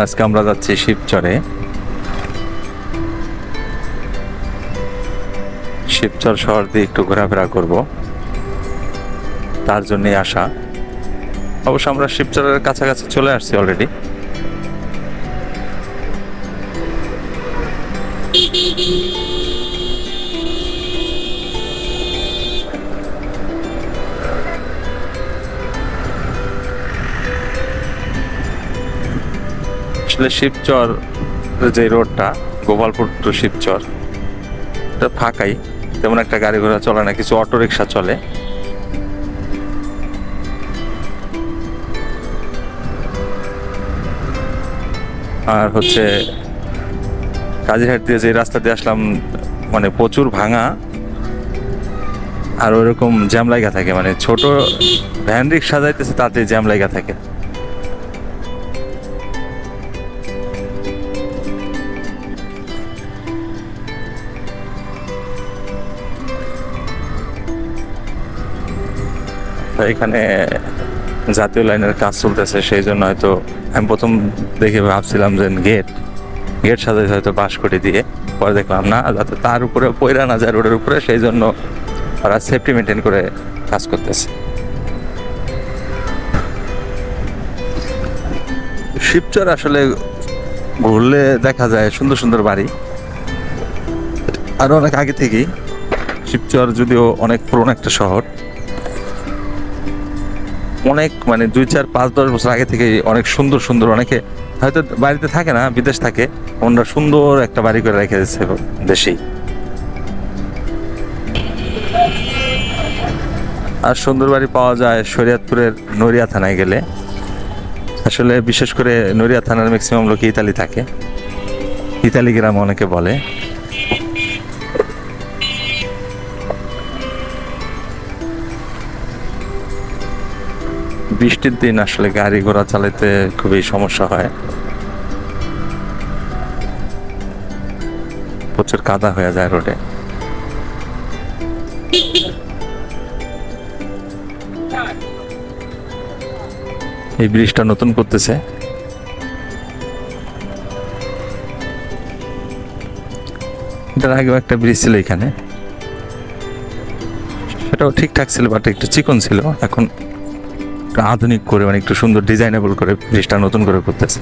আজকে আমরা যাচ্ছি শিবচরে। শিবচর শহর দিয়ে একটু ঘোরাফেরা করব, তার জন্যই আসা। অবশ্য আমরা শিবচরের কাছাকাছি চলে আসছি অলরেডি। আসলে শিবচর যে রোডটা, গোপালপুর টু শিবচর, এটা ফাঁকাই, তেমন একটা গাড়ি ঘোড়া চলে না, কিছু অটো রিক্সা চলে। আর হচ্ছে কাজিরহাট দিয়ে যে রাস্তা দিয়ে আসলাম, মানে প্রচুর ভাঙা, আর ওইরকম জ্যাম লাগা থাকে, মানে ছোট ভ্যান রিক্সা যাইতেছে তাতে জ্যাম লাগা থাকে। এখানে জাতীয় লাইনের কাজ চলতেছে, সেই জন্য হয়তো আমি প্রথম দেখে ভাবছিলাম যে গেট গেট সাজাইছে হয়তো বাঁশ করে দিয়ে, পরে দেখলাম না, যাতে তার উপরে পয়রা না যায় রোডের উপরে, সেই জন্য ওরা সেফটি মেনটেন করে কাজ করতেছে। শিবচর আসলে ঘুরলে দেখা যায় সুন্দর সুন্দর বাড়ি, আরো অনেক আগে থেকেই। শিবচর যদিও অনেক পুরনো একটা শহর, অনেক মানে 2, 4, 5, 10 বছর আগে থেকে অনেক সুন্দর সুন্দর, অনেকে হয়তো বাড়িতে থাকে না, বিদেশ থাকে, ওনারা সুন্দর একটা বাড়ি করে রেখে দিচ্ছে দেশেই। আর সুন্দর বাড়ি পাওয়া যায় শরীয়তপুরের নড়িয়া থানায় গেলে। আসলে বিশেষ করে নড়িয়া থানার ম্যাক্সিমাম লোক ইতালি থাকে, ইতালি গ্রাম অনেকে বলে। বৃষ্টির দিন আসলে গাড়ি ঘোড়া চালাতে খুবই সমস্যা হয়, প্রচুর কাদা হয়ে যায় রোডে। এই ব্রিজটা নতুন করতেছে। এটার আগেও একটা ব্রিজ ছিল এখানে, সেটাও ঠিকঠাক ছিল, বাট একটু চিকন ছিল। এখন আধুনিক করে, মানে একটু সুন্দর ডিজাইনেবল করে ব্রিজটা নতুন করে করতেছে।